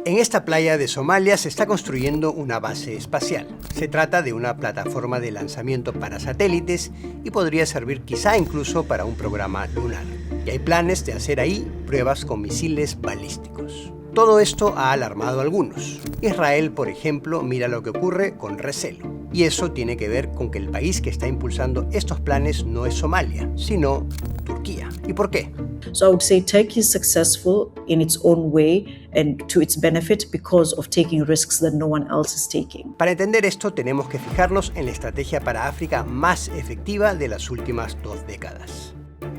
En esta playa de Somalia se está construyendo una base espacial. Se trata de una plataforma de lanzamiento para satélites y podría servir quizá incluso para un programa lunar. Y hay planes de hacer ahí pruebas con misiles balísticos. Todo esto ha alarmado a algunos. Israel, por ejemplo, mira lo que ocurre con recelo. Y eso tiene que ver con que el país que está impulsando estos planes no es Somalia, sino Turquía. ¿Y por qué? So I would say Turkey is successful in its own way and to its benefit because of taking risks that no one else is taking. Para entender esto tenemos que fijarnos en la estrategia para África más efectiva de las últimas 2 décadas.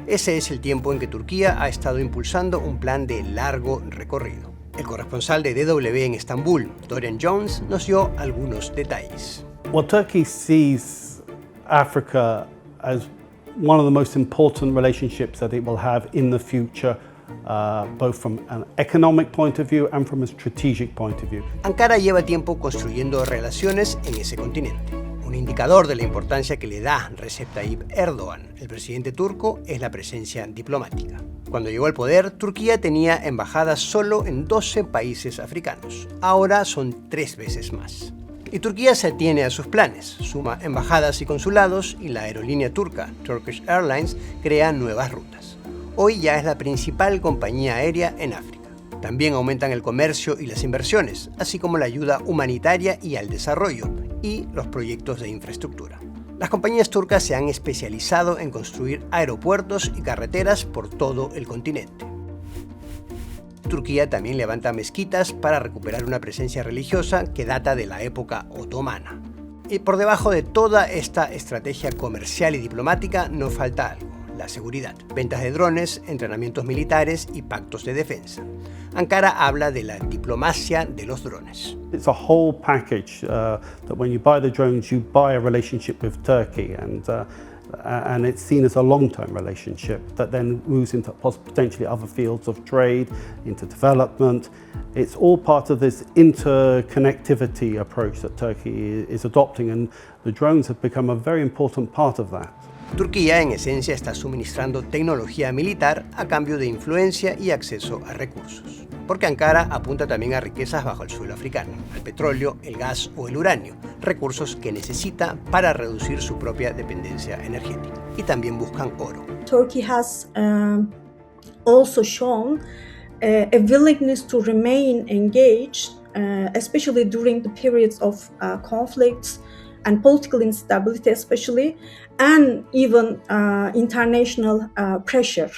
Ese es el tiempo en que Turquía ha estado impulsando un plan de largo recorrido. El corresponsal de DW en Estambul, Dorian Jones, nos dio algunos detalles. Well, Turkey sees Africa as one of the most important relationships that it will have in the future, both from an economic point of view and from a strategic point of view. Ankara lleva tiempo construyendo relaciones en ese continente. Un indicador de la importancia que le da Recep Tayyip Erdogan, el presidente turco, es la presencia diplomática. Cuando llegó al poder, Turquía tenía embajadas solo en 12 países africanos. Ahora son 3 veces más. Y Turquía se atiene a sus planes, suma embajadas y consulados y la aerolínea turca Turkish Airlines crea nuevas rutas. Hoy ya es la principal compañía aérea en África. También aumentan el comercio y las inversiones, así como la ayuda humanitaria y al desarrollo, y los proyectos de infraestructura. Las compañías turcas se han especializado en construir aeropuertos y carreteras por todo el continente. Turquía también levanta mezquitas para recuperar una presencia religiosa que data de la época otomana. Y por debajo de toda esta estrategia comercial y diplomática no falta algo: la seguridad, ventas de drones, entrenamientos militares y pactos de defensa. Ankara habla de la diplomacia de los drones. It's a whole package that when you buy the drones, you buy a relationship with Turkey, and it's seen as a long-term relationship that then moves into potentially other fields of trade, into development. It's all part of this interconnectivity approach that Turkey is adopting, and the drones have become a very important part of that. Turquía, en esencia, está suministrando tecnología militar a cambio de influencia y acceso a recursos. Porque Ankara apunta también a riquezas bajo el suelo africano, al petróleo, el gas o el uranio, recursos que necesita para reducir su propia dependencia energética. Y también buscan oro. Turkey has also shown a willingness to remain engaged, especially during the periods of conflicts and political instability especially, and even international pressure,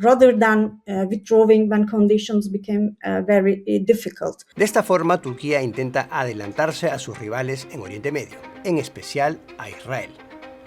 rather than withdrawing when conditions became very difficult. De esta forma, Turquía intenta adelantarse a sus rivales en Oriente Medio, en especial a Israel.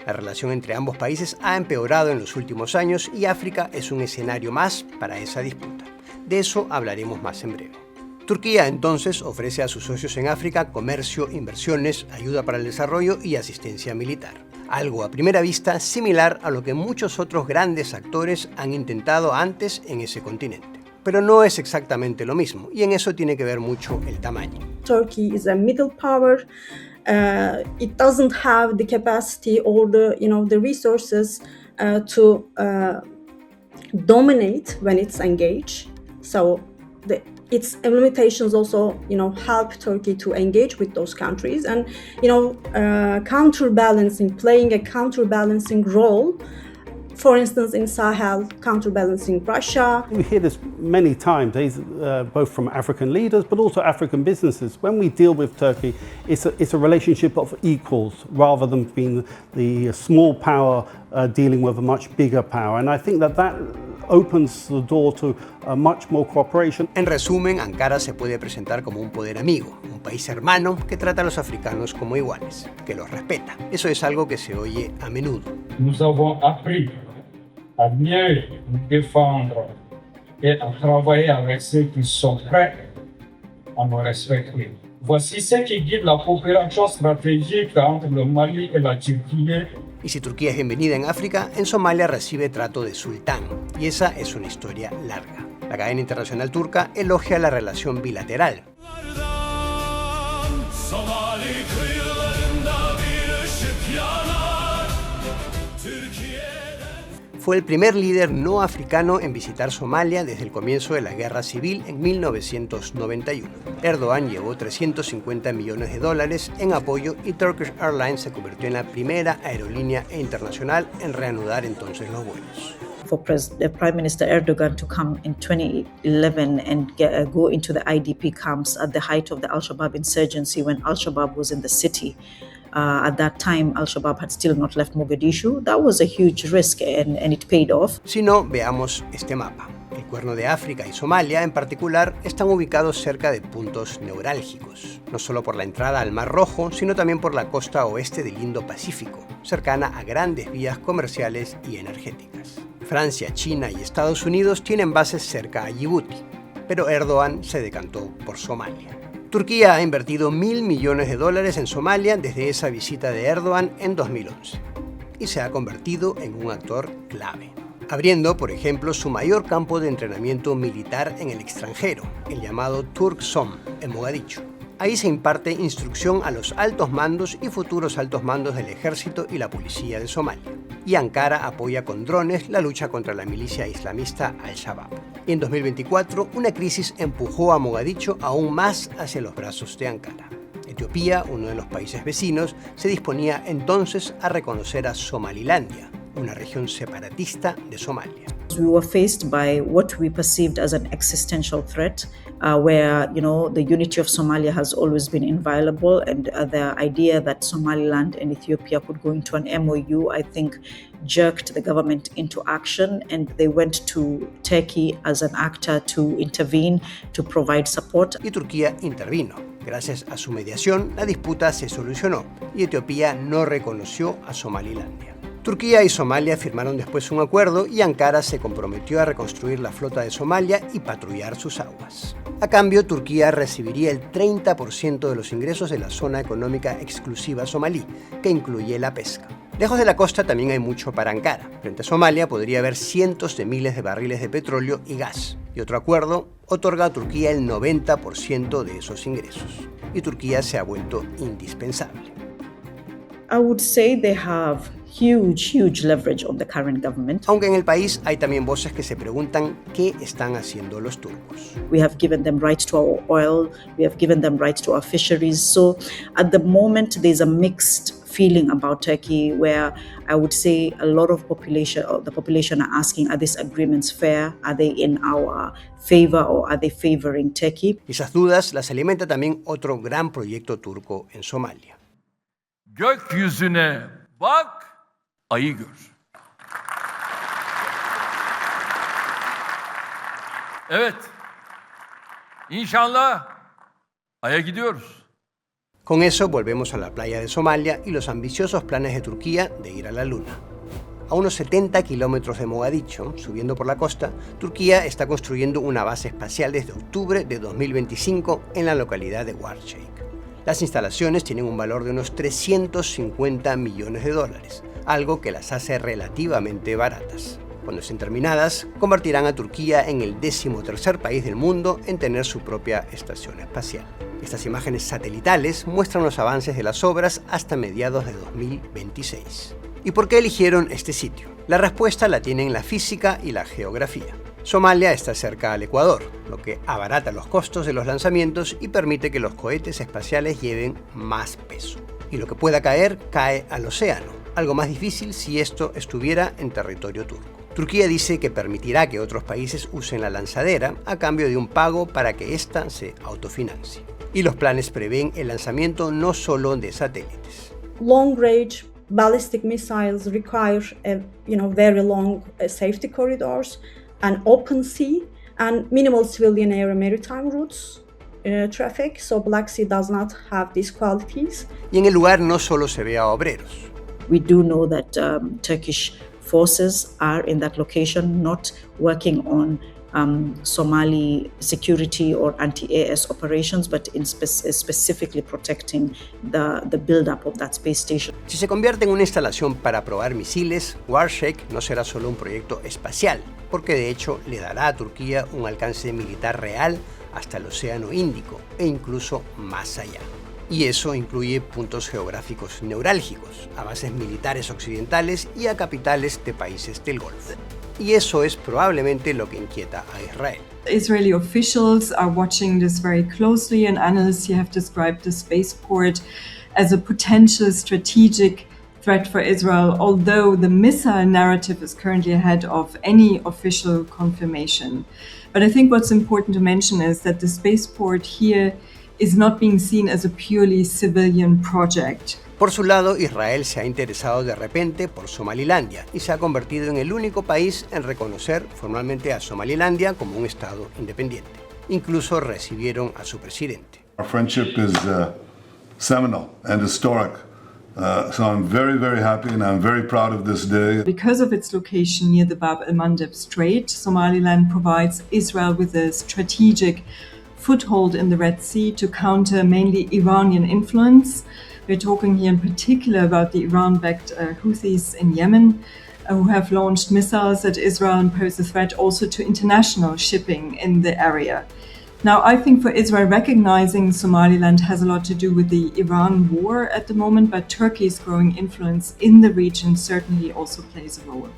La relación entre ambos países ha empeorado en los últimos años y África es un escenario más para esa disputa. De eso hablaremos más en breve. Turquía entonces ofrece a sus socios en África comercio, inversiones, ayuda para el desarrollo y asistencia militar. Algo a primera vista similar a lo que muchos otros grandes actores han intentado antes en ese continente. Pero no es exactamente lo mismo, y en eso tiene que ver mucho el tamaño. Turkey is a middle power. It doesn't have the capacity or the resources to dominate when it's engaged. So its limitations also, help Turkey to engage with those countries and, playing a counterbalancing role. For instance, in Sahel, counterbalancing Russia. We hear this many times, both from African leaders, but also African businesses. When we deal with Turkey, it's a relationship of equals, rather than being the small power dealing with a much bigger power. And I think that opens the door to much more cooperation. En resumen, Ankara se puede presentar como un poder amigo, un país hermano que trata a los africanos como iguales, que los respeta. Eso es algo que se oye a menudo. Nous avons appris à mieux nous défendre et à travailler avec ceux qui sont prêts à nous respecter. Voici ce qui guide la coopération stratégique entre le Mali et la Turquie. Y si Turquía es bienvenida en África, en Somalia recibe trato de sultán, y esa es una historia larga. La cadena internacional turca elogia la relación bilateral. fue el primer líder no africano en visitar Somalia desde el comienzo de la guerra civil en 1991. Erdogan llevó $350 millones en apoyo y Turkish Airlines se convirtió en la primera aerolínea internacional en reanudar entonces los vuelos. For Prime Minister Erdogan to come in 2011 and go into the IDP camps at the height of the Al-Shabaab insurgency when Al-Shabaab was in the city. At that time, Al-Shabaab had still not left Mogadishu. That was a huge risk and it paid off. Si no, veamos este mapa. El Cuerno de África y Somalia, en particular, están ubicados cerca de puntos neurálgicos, no solo por la entrada al Mar Rojo, sino también por la costa oeste del Indo-Pacífico, cercana a grandes vías comerciales y energéticas. Francia, China y Estados Unidos tienen bases cerca a Djibouti, pero Erdogan se decantó por Somalia. Turquía ha invertido $1.000 millones en Somalia desde esa visita de Erdogan en 2011 y se ha convertido en un actor clave, abriendo, por ejemplo, su mayor campo de entrenamiento militar en el extranjero, el llamado Turksom, en Mogadiscio. Ahí se imparte instrucción a los altos mandos y futuros altos mandos del ejército y la policía de Somalia. Y Ankara apoya con drones la lucha contra la milicia islamista Al-Shabaab. Y en 2024, una crisis empujó a Mogadiscio aún más hacia los brazos de Ankara. Etiopía, uno de los países vecinos, se disponía entonces a reconocer a Somalilandia, una región separatista de Somalia. We were faced by what we perceived as an existential threat, where the unity of Somalia has always been inviolable, and the idea that Somaliland and Ethiopia could go into an MOU, I think, jerked the government into action, and they went to Turkey as an actor to intervene, to provide support. Y Turquía intervino. Gracias a su mediación, la disputa se solucionó y Etiopía no reconoció a Somalilandia. Turquía y Somalia firmaron después un acuerdo y Ankara se comprometió a reconstruir la flota de Somalia y patrullar sus aguas. A cambio, Turquía recibiría el 30% de los ingresos de la zona económica exclusiva somalí, que incluye la pesca. Lejos de la costa también hay mucho para Ankara. Frente a Somalia podría haber cientos de miles de barriles de petróleo y gas. Y otro acuerdo otorga a Turquía el 90% de esos ingresos. Y Turquía se ha vuelto indispensable. I would say they have huge leverage on the current government. Aunque en el país hay también voces que se preguntan qué están haciendo los turcos. We have given them rights to our oil, we have given them rights to our fisheries. So at the moment there's a mixed feeling about Turkey where I would say a lot of the population are asking, are these agreements fair? Are they in our favor or are they favoring Turkey? Esas dudas las alimenta también otro gran proyecto turco en Somalia. Gökyüzüne bak, ayı gör. Evet, inşallah Ay'a gidiyoruz. Con eso volvemos a la playa de Somalia y los ambiciosos planes de Turquía de ir a la Luna. A unos 70 kilómetros de Mogadiscio, subiendo por la costa, Turquía está construyendo una base espacial desde octubre de 2025 en la localidad de Warshik. Las instalaciones tienen un valor de unos $350 millones, algo que las hace relativamente baratas. Cuando estén terminadas, convertirán a Turquía en el 13º país del mundo en tener su propia estación espacial. Estas imágenes satelitales muestran los avances de las obras hasta mediados de 2026. ¿Y por qué eligieron este sitio? La respuesta la tienen la física y la geografía. Somalia está cerca al Ecuador, lo que abarata los costos de los lanzamientos y permite que los cohetes espaciales lleven más peso. Y lo que pueda caer, cae al océano, algo más difícil si esto estuviera en territorio turco. Turquía dice que permitirá que otros países usen la lanzadera a cambio de un pago para que ésta se autofinancie. Y los planes prevén el lanzamiento no solo de satélites. Long-range ballistic missiles require very long safety corridors, an open sea, and minimal civilian air and maritime routes traffic. So Black Sea does not have these qualities. Y en el lugar no solo se ve a obreros. We do know that Turkish forces are in that location, not working on Somali security or anti-AS operations, but specifically protecting the build-up of that space station. Si se convierte en una instalación para probar misiles, Warshik no será solo un proyecto espacial, porque de hecho le dará a Turquía un alcance militar real hasta el Océano Índico e incluso más allá. Y eso incluye puntos geográficos neurálgicos, a bases militares occidentales y a capitales de países del Golfo. Y eso es probablemente lo que inquieta a Israel. Israeli officials are watching this very closely, and analysts here have described the spaceport as a potential strategic threat for Israel, although the missile narrative is currently ahead of any official confirmation. But I think what's important to mention is that the spaceport here is not being seen as a purely civilian project. Por su lado, Israel se ha interesado de repente por Somalilandia y se ha convertido en el único país en reconocer formalmente a Somalilandia como un estado independiente. Incluso recibieron a su presidente. Our friendship is seminal and historic. So I'm very, very happy and I'm very proud of this day. Because of its location near the Bab el-Mandeb Strait, Somaliland provides Israel with a strategic foothold in the Red Sea to counter mainly Iranian influence. We're talking here in particular about the Iran-backed Houthis in Yemen, who have launched missiles at Israel and pose a threat also to international shipping in the area. Now, I think for Israel, recognizing Somaliland has a lot to do with the Iran war at the moment, but Turkey's growing influence in the region certainly also plays a role.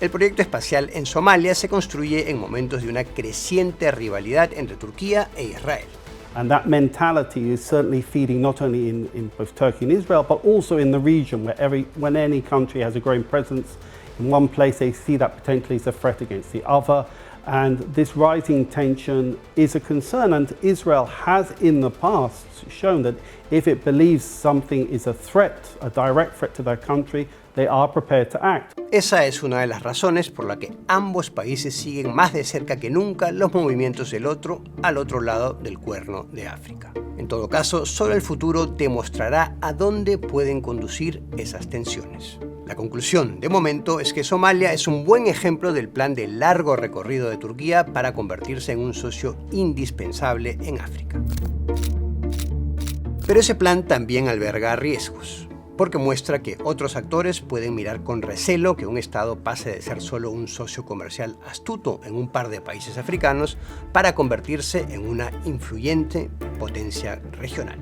El proyecto espacial en Somalia se construye en momentos de una creciente rivalidad entre Turquía e Israel. And that mentality is certainly feeding not only in both Turkey and Israel, but also in the region, where when any country has a growing presence in one place, they see that potentially as a threat against the other. And this rising tension is a concern, and Israel has in the past shown that if it believes something is a threat, a direct threat to their country, they are prepared to act. Esa es una de las razones por la que ambos países siguen más de cerca que nunca los movimientos del otro al otro lado del Cuerno de África. En todo caso, solo el futuro demostrará a dónde pueden conducir esas tensiones. La conclusión, de momento, es que Somalia es un buen ejemplo del plan de largo recorrido de Turquía para convertirse en un socio indispensable en África. Pero ese plan también alberga riesgos, porque muestra que otros actores pueden mirar con recelo que un Estado pase de ser solo un socio comercial astuto en un par de países africanos para convertirse en una influyente potencia regional.